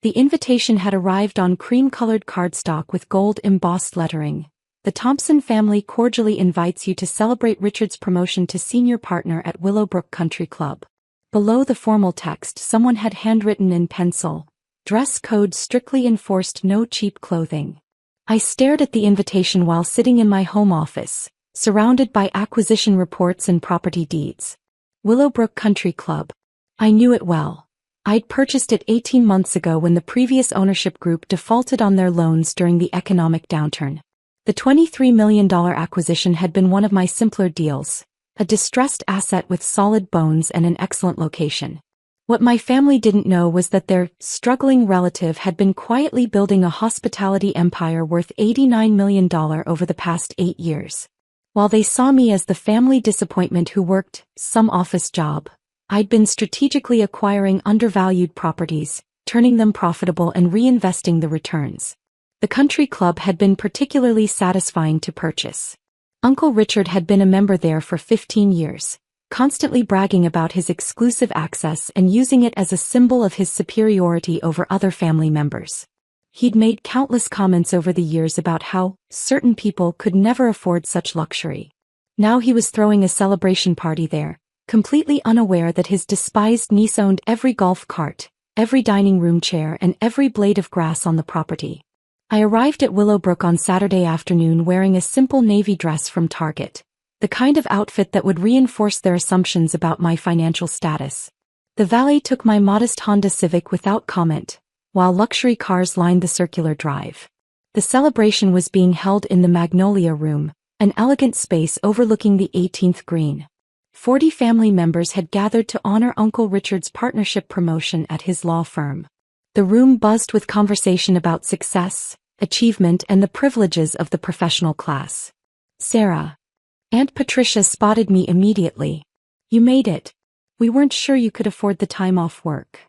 The invitation had arrived on cream-colored cardstock with gold embossed lettering. The Thompson family cordially invites you to celebrate Richard's promotion to senior partner at Willowbrook Country Club. Below the formal text, someone had handwritten in pencil, "Dress code strictly enforced, no cheap clothing." I stared at the invitation while sitting in my home office, surrounded by acquisition reports and property deeds. Willowbrook Country Club. I knew it well. I'd purchased it 18 months ago when the previous ownership group defaulted on their loans during the economic downturn. The $23 million acquisition had been one of my simpler deals, a distressed asset with solid bones and an excellent location. What my family didn't know was that their struggling relative had been quietly building a hospitality empire worth $89 million over the past 8 years. While they saw me as the family disappointment who worked some office job, I'd been strategically acquiring undervalued properties, turning them profitable and reinvesting the returns. The country club had been particularly satisfying to purchase. Uncle Richard had been a member there for 15 years, constantly bragging about his exclusive access and using it as a symbol of his superiority over other family members. He'd made countless comments over the years about how certain people could never afford such luxury. Now he was throwing a celebration party there, completely unaware that his despised niece owned every golf cart, every dining room chair, and every blade of grass on the property. I arrived at Willowbrook on Saturday afternoon wearing a simple navy dress from Target, the kind of outfit that would reinforce their assumptions about my financial status. The valet took my modest Honda Civic without comment, while luxury cars lined the circular drive. The celebration was being held in the Magnolia Room, an elegant space overlooking the 18th green. 40 family members had gathered to honor Uncle Richard's partnership promotion at his law firm. The room buzzed with conversation about success, achievement, and the privileges of the professional class. "Sarah." Aunt Patricia spotted me immediately. "You made it. We weren't sure you could afford the time off work."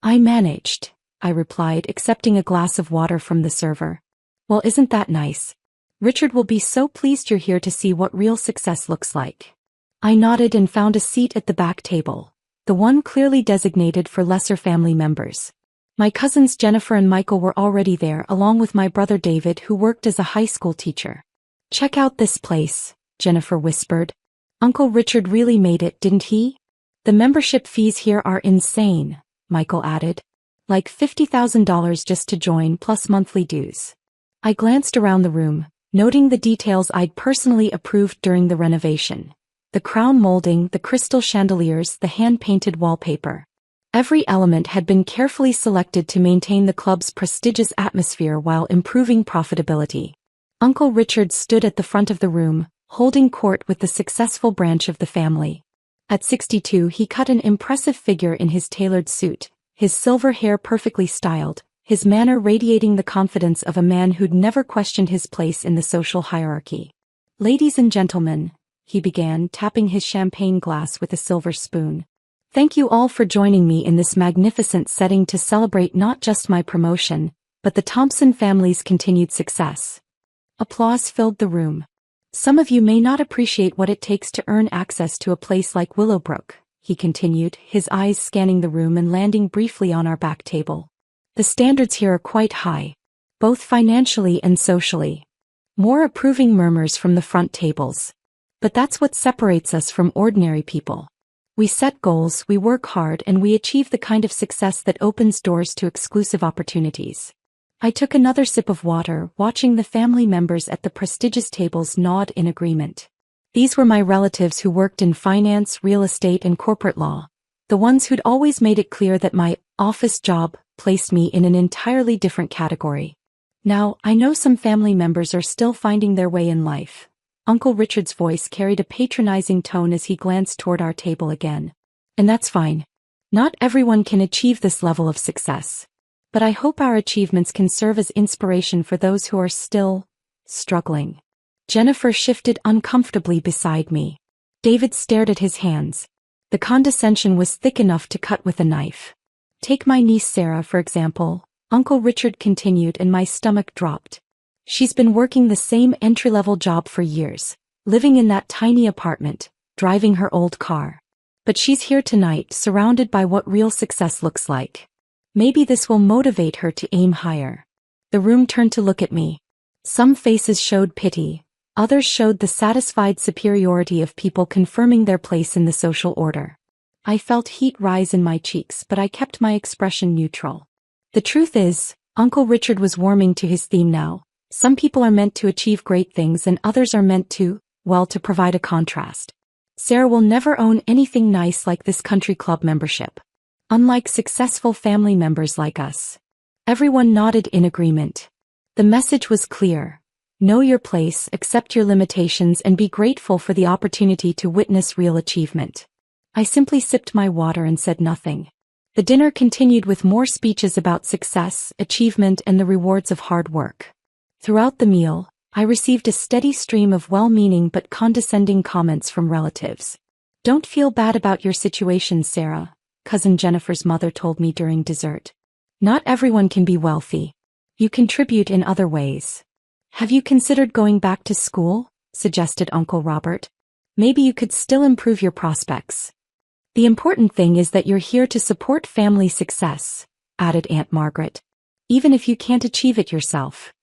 "I managed," I replied, accepting a glass of water from the server. "Well, isn't that nice? Richard will be so pleased you're here to see what real success looks like." I nodded and found a seat at the back table, the one clearly designated for lesser family members. My cousins Jennifer and Michael were already there, along with my brother David, who worked as a high school teacher. "Check out this place," Jennifer whispered. "Uncle Richard really made it, didn't he?" "The membership fees here are insane," Michael added. "Like $50,000 just to join, plus monthly dues." I glanced around the room, noting the details I'd personally approved during the renovation. The crown molding, the crystal chandeliers, the hand-painted wallpaper. Every element had been carefully selected to maintain the club's prestigious atmosphere while improving profitability. Uncle Richard stood at the front of the room, holding court with the successful branch of the family. At 62, he cut an impressive figure in his tailored suit, his silver hair perfectly styled, his manner radiating the confidence of a man who'd never questioned his place in the social hierarchy. "Ladies and gentlemen," he began, tapping his champagne glass with a silver spoon. "Thank you all for joining me in this magnificent setting to celebrate not just my promotion, but the Thompson family's continued success." Applause filled the room. "Some of you may not appreciate what it takes to earn access to a place like Willowbrook," he continued, his eyes scanning the room and landing briefly on our back table. "The standards here are quite high, both financially and socially." More approving murmurs from the front tables. "But that's what separates us from ordinary people. We set goals, we work hard, and we achieve the kind of success that opens doors to exclusive opportunities." I took another sip of water, watching the family members at the prestigious tables nod in agreement. These were my relatives who worked in finance, real estate, and corporate law, the ones who'd always made it clear that my office job placed me in an entirely different category. Now, I know some family members are still finding their way in life. Uncle Richard's voice carried a patronizing tone as he glanced toward our table again. "And that's fine. Not everyone can achieve this level of success. But I hope our achievements can serve as inspiration for those who are still struggling." Jennifer shifted uncomfortably beside me. David stared at his hands. The condescension was thick enough to cut with a knife. "Take my niece Sarah, for example," Uncle Richard continued, and my stomach dropped. "She's been working the same entry-level job for years, living in that tiny apartment, driving her old car. But she's here tonight, surrounded by what real success looks like. Maybe this will motivate her to aim higher. The room turned to look at me. Some faces showed pity, others showed the satisfied superiority of people confirming their place in the social order. I felt heat rise in my cheeks, but I kept my expression neutral. The truth is, Uncle Richard was warming to his theme now. Some people are meant to achieve great things and others are meant to, well, to provide a contrast. Sarah will never own anything nice like this country club membership. Unlike successful family members like us. Everyone nodded in agreement. The message was clear. Know your place, accept your limitations, and be grateful for the opportunity to witness real achievement. I simply sipped my water and said nothing. The dinner continued with more speeches about success, achievement, and the rewards of hard work. Throughout the meal, I received a steady stream of well-meaning but condescending comments from relatives. Don't feel bad about your situation, Sarah, Cousin Jennifer's mother told me during dessert. Not everyone can be wealthy. You contribute in other ways. Have you considered going back to school? Suggested Uncle Robert. Maybe you could still improve your prospects. The important thing is that you're here to support family success, added Aunt Margaret. Even if you can't achieve it yourself.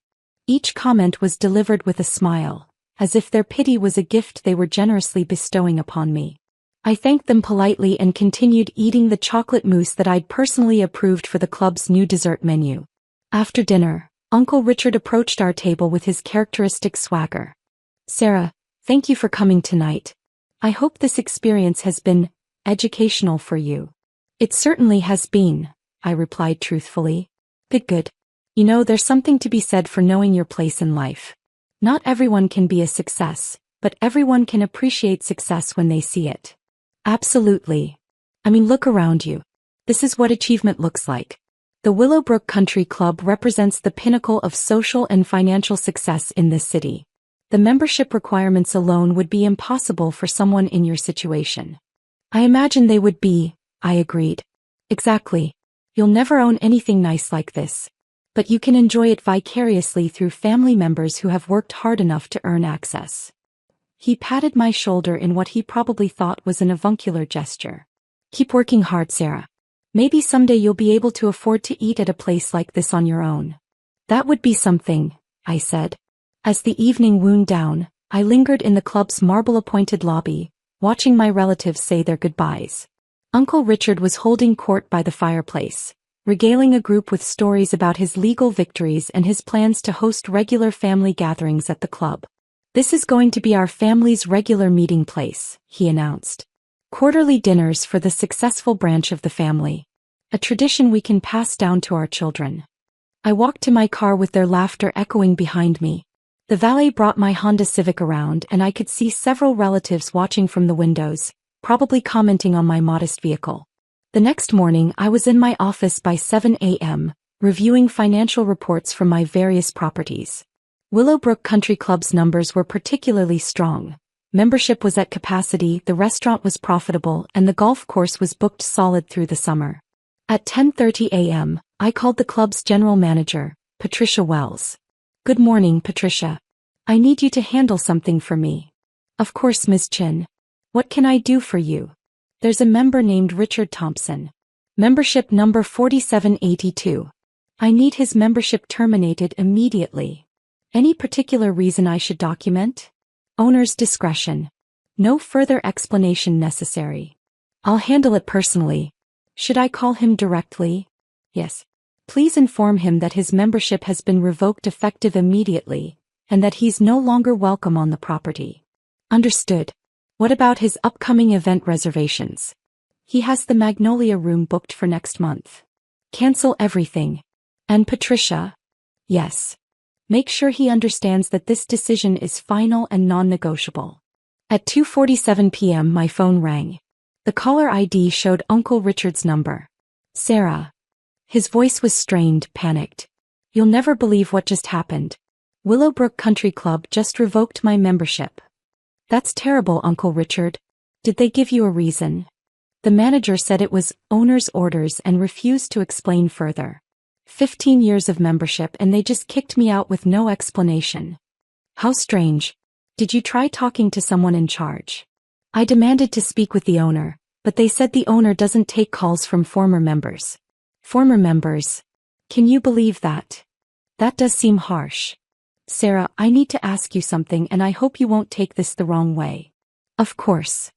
Each comment was delivered with a smile, as if their pity was a gift they were generously bestowing upon me. I thanked them politely and continued eating the chocolate mousse that I'd personally approved for the club's new dessert menu. After dinner, Uncle Richard approached our table with his characteristic swagger. Sarah, thank you for coming tonight. I hope this experience has been educational for you. It certainly has been, I replied truthfully. Good. You know, there's something to be said for knowing your place in life. Not everyone can be a success, but everyone can appreciate success when they see it. Absolutely. I mean, look around you. This is what achievement looks like. The Willowbrook Country Club represents the pinnacle of social and financial success in this city. The membership requirements alone would be impossible for someone in your situation. I imagine they would be, I agreed. Exactly. You'll never own anything nice like this. But you can enjoy it vicariously through family members who have worked hard enough to earn access. He patted my shoulder in what he probably thought was an avuncular gesture. Keep working hard, Sarah. Maybe someday you'll be able to afford to eat at a place like this on your own. That would be something, I said. As the evening wound down, I lingered in the club's marble-appointed lobby, watching my relatives say their goodbyes. Uncle Richard was holding court by the fireplace, regaling a group with stories about his legal victories and his plans to host regular family gatherings at the club. This is going to be our family's regular meeting place, he announced. Quarterly dinners for the successful branch of the family. A tradition we can pass down to our children. I walked to my car with their laughter echoing behind me. The valet brought my Honda Civic around and I could see several relatives watching from the windows, probably commenting on my modest vehicle. The next morning I was in my office by 7 a.m., reviewing financial reports from my various properties. Willowbrook Country Club's numbers were particularly strong. Membership was at capacity, the restaurant was profitable, and the golf course was booked solid through the summer. At 10:30 a.m., I called the club's general manager, Patricia Wells. Good morning, Patricia. I need you to handle something for me. Of course, Ms. Chin. What can I do for you? There's a member named Richard Thompson. Membership number 4782. I need his membership terminated immediately. Any particular reason I should document? Owner's discretion. No further explanation necessary. I'll handle it personally. Should I call him directly? Yes. Please inform him that his membership has been revoked effective immediately, and that he's no longer welcome on the property. Understood. What about his upcoming event reservations? He has the Magnolia Room booked for next month. Cancel everything. And Patricia? Yes. Make sure he understands that this decision is final and non-negotiable. At 2:47 p.m. my phone rang. The caller ID showed Uncle Richard's number. Sarah. His voice was strained, panicked. You'll never believe what just happened. Willowbrook Country Club just revoked my membership. That's terrible, Uncle Richard. Did they give you a reason? The manager said it was owner's orders and refused to explain further. 15 years of membership and they just kicked me out with no explanation. How strange. Did you try talking to someone in charge? I demanded to speak with the owner, but they said the owner doesn't take calls from former members. Former members. Can you believe that? That does seem harsh. Sarah, I need to ask you something and I hope you won't take this the wrong way. Of course.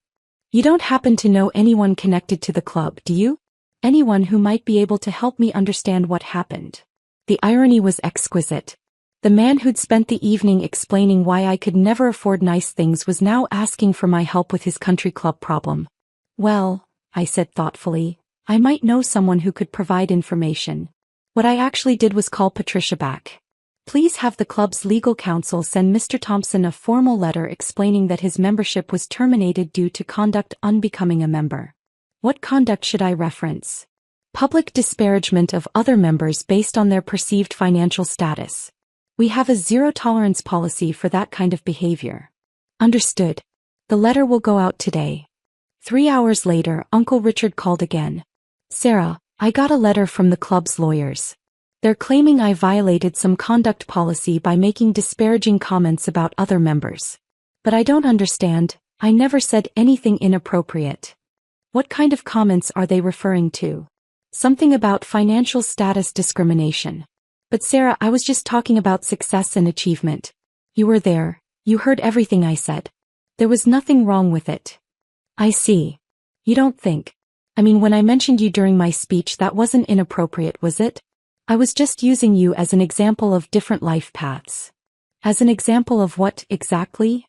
You don't happen to know anyone connected to the club, do you? Anyone who might be able to help me understand what happened. The irony was exquisite. The man who'd spent the evening explaining why I could never afford nice things was now asking for my help with his country club problem. Well, I said thoughtfully, I might know someone who could provide information. What I actually did was call Patricia back. Please have the club's legal counsel send Mr. Thompson a formal letter explaining that his membership was terminated due to conduct unbecoming a member. What conduct should I reference? Public disparagement of other members based on their perceived financial status. We have a zero-tolerance policy for that kind of behavior. Understood. The letter will go out today. 3 hours later, Uncle Richard called again. Sarah, I got a letter from the club's lawyers. They're claiming I violated some conduct policy by making disparaging comments about other members. But I don't understand, I never said anything inappropriate. What kind of comments are they referring to? Something about financial status discrimination. But Sarah, I was just talking about success and achievement. You were there, you heard everything I said. There was nothing wrong with it. I see. You don't think. I mean, when I mentioned you during my speech, that wasn't inappropriate, was it? I was just using you as an example of different life paths. As an example of what, exactly?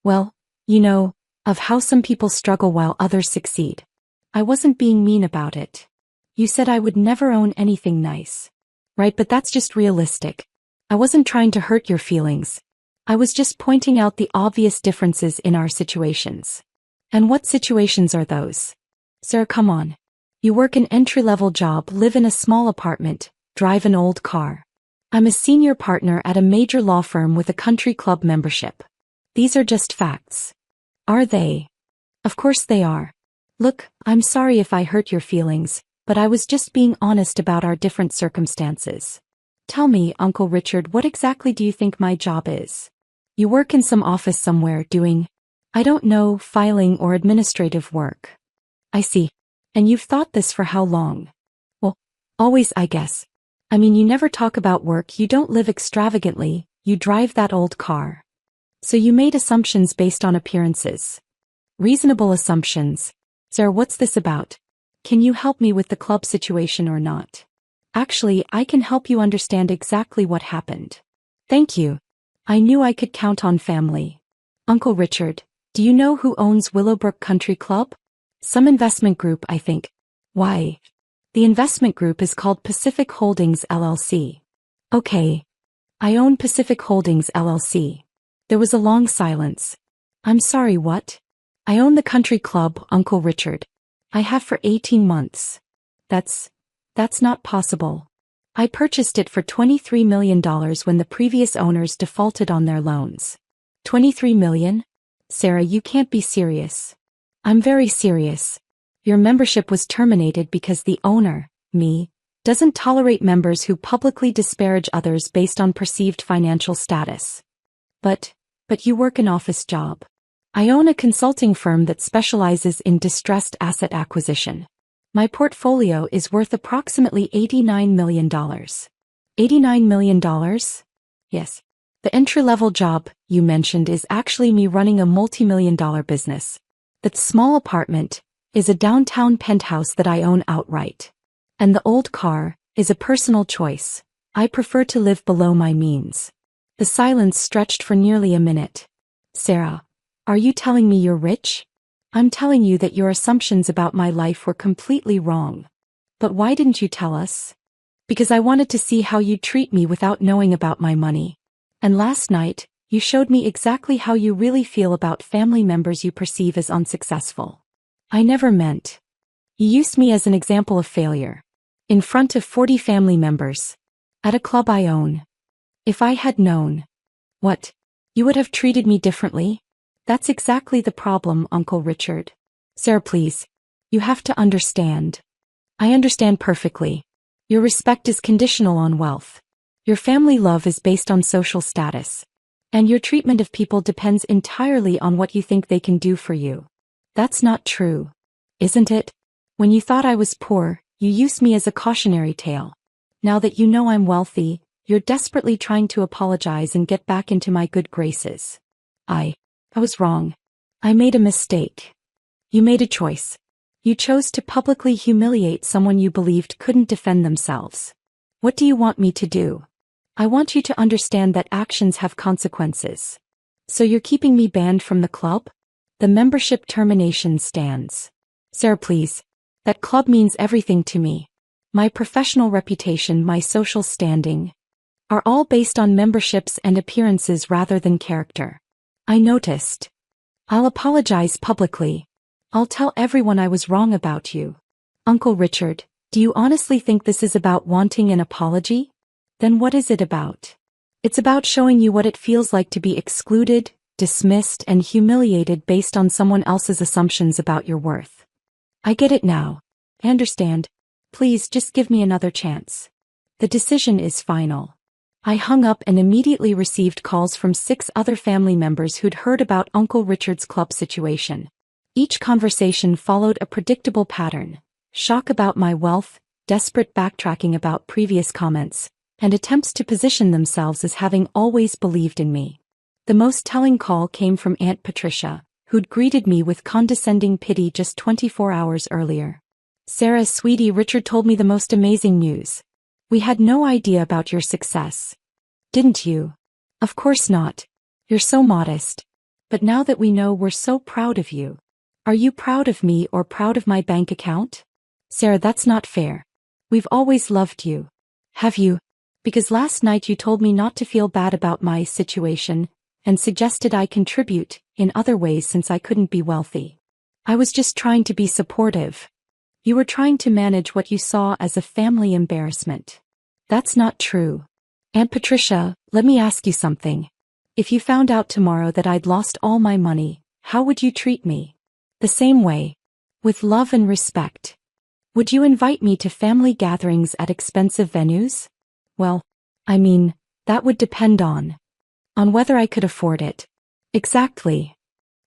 Well, you know, of how some people struggle while others succeed. I wasn't being mean about it. You said I would never own anything nice. Right, but that's just realistic. I wasn't trying to hurt your feelings. I was just pointing out the obvious differences in our situations. And what situations are those? Sir, come on. You work an entry-level job, live in a small apartment, drive an old car. I'm a senior partner at a major law firm with a country club membership. These are just facts. Are they? Of course they are. Look, I'm sorry if I hurt your feelings, but I was just being honest about our different circumstances. Tell me, Uncle Richard, what exactly do you think my job is? You work in some office somewhere doing, I don't know, filing or administrative work. I see. And you've thought this for how long? Well, always, I guess. I mean, you never talk about work, you don't live extravagantly, you drive that old car. So you made assumptions based on appearances. Reasonable assumptions. Sir, what's this about? Can you help me with the club situation or not? Actually, I can help you understand exactly what happened. Thank you. I knew I could count on family. Uncle Richard, do you know who owns Willowbrook Country Club? Some investment group, I think. Why? The investment group is called Pacific Holdings LLC. Okay. I own Pacific Holdings LLC. There was a long silence. I'm sorry, what? I own the country club, Uncle Richard. I have for 18 months. That's not possible. I purchased it for $23 million when the previous owners defaulted on their loans. $23 million? Sarah, you can't be serious. I'm very serious. Your membership was terminated because the owner, me, doesn't tolerate members who publicly disparage others based on perceived financial status. But you work an office job. I own a consulting firm that specializes in distressed asset acquisition. My portfolio is worth approximately $89 million. $89 million? Yes. The entry-level job you mentioned is actually me running a multi-million-dollar business. That small apartment is a downtown penthouse that I own outright. And the old car is a personal choice. I prefer to live below my means. The silence stretched for nearly a minute. Sarah, are you telling me you're rich? I'm telling you that your assumptions about my life were completely wrong. But why didn't you tell us? Because I wanted to see how you'd treat me without knowing about my money. And last night, you showed me exactly how you really feel about family members you perceive as unsuccessful. I never meant. You used me as an example of failure. In front of 40 family members. At a club I own. If I had known. What? You would have treated me differently? That's exactly the problem, Uncle Richard. Sarah, please. You have to understand. I understand perfectly. Your respect is conditional on wealth. Your family love is based on social status. And your treatment of people depends entirely on what you think they can do for you. That's not true. Isn't it? When you thought I was poor, You used me as a cautionary tale. Now that you know I'm wealthy, you're desperately trying to apologize and get back into my good graces. I was wrong. I made a mistake. You made a choice. You chose to publicly humiliate someone you believed couldn't defend themselves. What do you want me to do? I want you to understand that actions have consequences. So you're keeping me banned from the club? The membership termination stands. Sarah, please. That club means everything to me. My professional reputation, my social standing, are all based on memberships and appearances rather than character. I noticed. I'll apologize publicly. I'll tell everyone I was wrong about you. Uncle Richard, do you honestly think this is about wanting an apology? Then what is it about? It's about showing you what it feels like to be excluded, dismissed, and humiliated based on someone else's assumptions about your worth. I get it now. I understand. Please just give me another chance. The decision is final. I hung up and immediately received calls from 6 other family members who'd heard about Uncle Richard's club situation. Each conversation followed a predictable pattern: shock about my wealth, desperate backtracking about previous comments, and attempts to position themselves as having always believed in me. The most telling call came from Aunt Patricia, who'd greeted me with condescending pity just 24 hours earlier. Sarah, sweetie, Richard told me the most amazing news. We had no idea about your success. Didn't you? Of course not. You're so modest. But now that we know, we're so proud of you. Are you proud of me or proud of my bank account? Sarah, that's not fair. We've always loved you. Have you? Because last night you told me not to feel bad about my situation, and suggested I contribute in other ways since I couldn't be wealthy. I was just trying to be supportive. You were trying to manage what you saw as a family embarrassment. That's not true. Aunt Patricia, let me ask you something. If you found out tomorrow that I'd lost all my money, how would you treat me? The same way. With love and respect. Would you invite me to family gatherings at expensive venues? Well, I mean, that would depend on whether I could afford it. Exactly.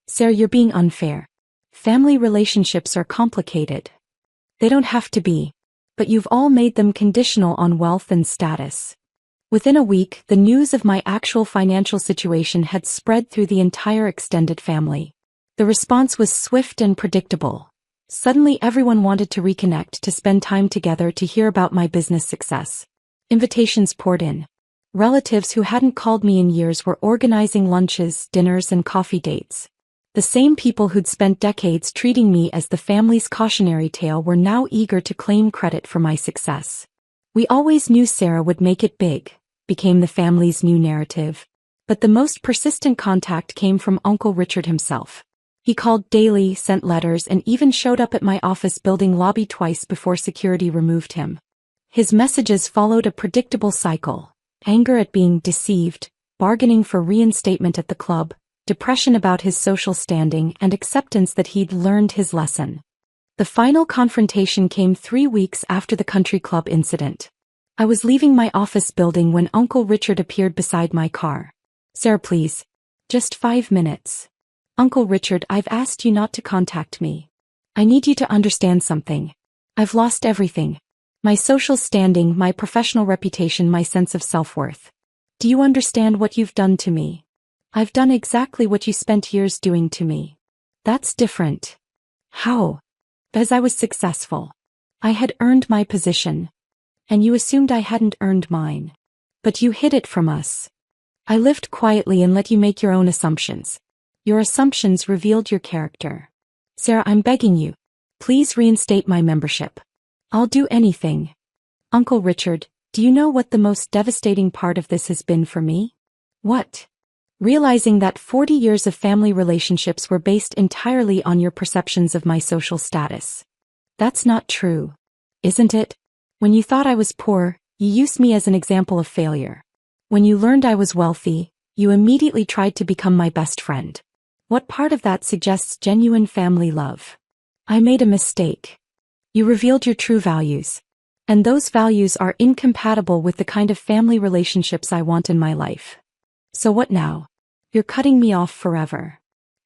Sarah, you're being unfair. Family relationships are complicated. They don't have to be. But you've all made them conditional on wealth and status. Within a week, the news of my actual financial situation had spread through the entire extended family. The response was swift and predictable. Suddenly everyone wanted to reconnect, to spend time together, to hear about my business success. Invitations poured in. Relatives who hadn't called me in years were organizing lunches, dinners, and coffee dates. The same people who'd spent decades treating me as the family's cautionary tale were now eager to claim credit for my success. We always knew Sarah would make it big, became the family's new narrative. But the most persistent contact came from Uncle Richard himself. He called daily, sent letters, and even showed up at my office building lobby twice before security removed him. His messages followed a predictable cycle: anger at being deceived, bargaining for reinstatement at the club, depression about his social standing, and acceptance that he'd learned his lesson. The final confrontation came 3 weeks after the country club incident. I was leaving my office building when Uncle Richard appeared beside my car. Sarah, please. Just 5 minutes. Uncle Richard, I've asked you not to contact me. I need you to understand something. I've lost everything. My social standing, my professional reputation, my sense of self-worth. Do you understand what you've done to me? I've done exactly what you spent years doing to me. That's different. How? Because I was successful. I had earned my position. And you assumed I hadn't earned mine. But you hid it from us. I lived quietly and let you make your own assumptions. Your assumptions revealed your character. Sarah, I'm begging you. Please reinstate my membership. I'll do anything. Uncle Richard, do you know what the most devastating part of this has been for me? What? Realizing that 40 years of family relationships were based entirely on your perceptions of my social status. That's not true, isn't it? When you thought I was poor, you used me as an example of failure. When you learned I was wealthy, you immediately tried to become my best friend. What part of that suggests genuine family love? I made a mistake. You revealed your true values. And those values are incompatible with the kind of family relationships I want in my life. So what now? You're cutting me off forever.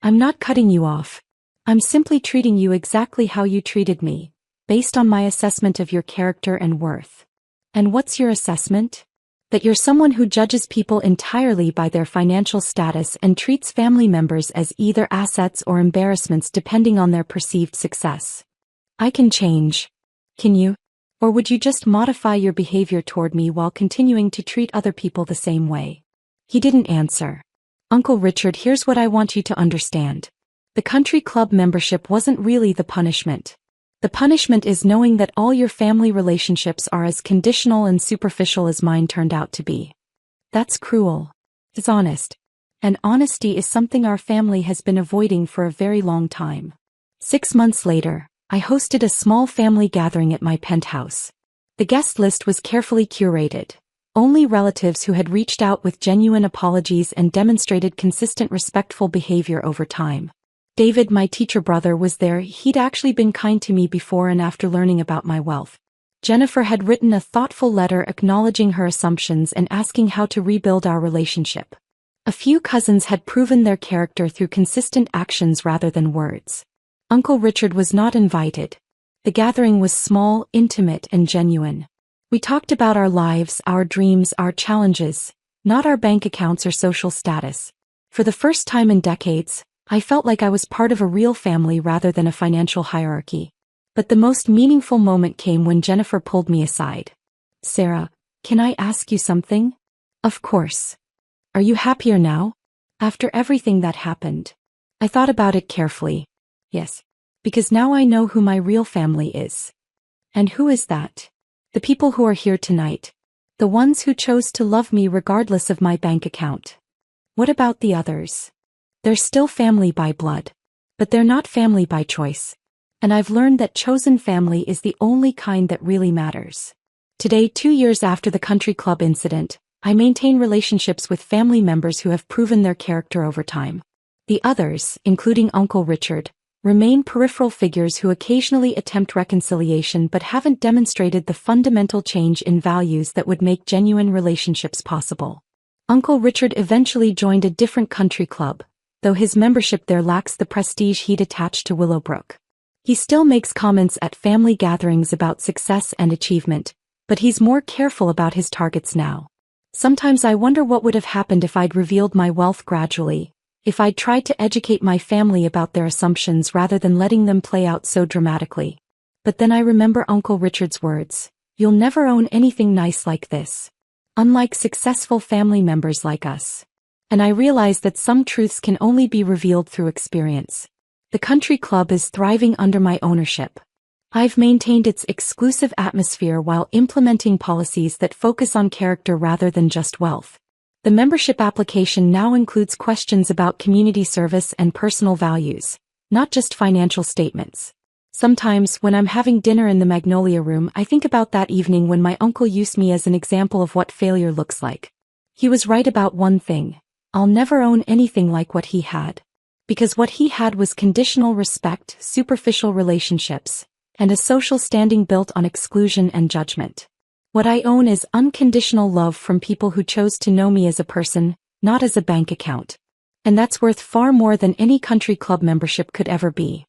I'm not cutting you off. I'm simply treating you exactly how you treated me. based on my assessment of your character and worth. And what's your assessment? That you're someone who judges people entirely by their financial status and treats family members as either assets or embarrassments depending on their perceived success. I can change. Can you? Or would you just modify your behavior toward me while continuing to treat other people the same way? He didn't answer. Uncle Richard, here's what I want you to understand. The country club membership wasn't really the punishment. The punishment is knowing that all your family relationships are as conditional and superficial as mine turned out to be. That's cruel. It's honest. And honesty is something our family has been avoiding for a very long time. 6 months later, I hosted a small family gathering at my penthouse. The guest list was carefully curated. Only relatives who had reached out with genuine apologies and demonstrated consistent respectful behavior over time. David, my teacher brother, was there. He'd actually been kind to me before and after learning about my wealth. Jennifer had written a thoughtful letter acknowledging her assumptions and asking how to rebuild our relationship. A few cousins had proven their character through consistent actions rather than words. Uncle Richard was not invited. The gathering was small, intimate, and genuine. We talked about our lives, our dreams, our challenges, not our bank accounts or social status. For the first time in decades, I felt like I was part of a real family rather than a financial hierarchy. But the most meaningful moment came when Jennifer pulled me aside. Sarah, can I ask you something? Of course. Are you happier now? After everything that happened? I thought about it carefully. Yes. Because now I know who my real family is. And who is that? The people who are here tonight. The ones who chose to love me regardless of my bank account. What about the others? They're still family by blood. But they're not family by choice. And I've learned that chosen family is the only kind that really matters. Today, 2 years after the country club incident, I maintain relationships with family members who have proven their character over time. The others, including Uncle Richard, remain peripheral figures who occasionally attempt reconciliation but haven't demonstrated the fundamental change in values that would make genuine relationships possible. Uncle Richard eventually joined a different country club, though his membership there lacks the prestige he'd attached to Willowbrook. He still makes comments at family gatherings about success and achievement, but he's more careful about his targets now. Sometimes I wonder what would have happened if I'd revealed my wealth gradually, if I'd tried to educate my family about their assumptions rather than letting them play out so dramatically. But then I remember Uncle Richard's words, "You'll never own anything nice like this. Unlike successful family members like us." And I realize that some truths can only be revealed through experience. The country club is thriving under my ownership. I've maintained its exclusive atmosphere while implementing policies that focus on character rather than just wealth. The membership application now includes questions about community service and personal values, not just financial statements. Sometimes, when I'm having dinner in the Magnolia Room, I think about that evening when my uncle used me as an example of what failure looks like. He was right about one thing. I'll never own anything like what he had. Because what he had was conditional respect, superficial relationships, and a social standing built on exclusion and judgment. What I own is unconditional love from people who chose to know me as a person, not as a bank account. And that's worth far more than any country club membership could ever be.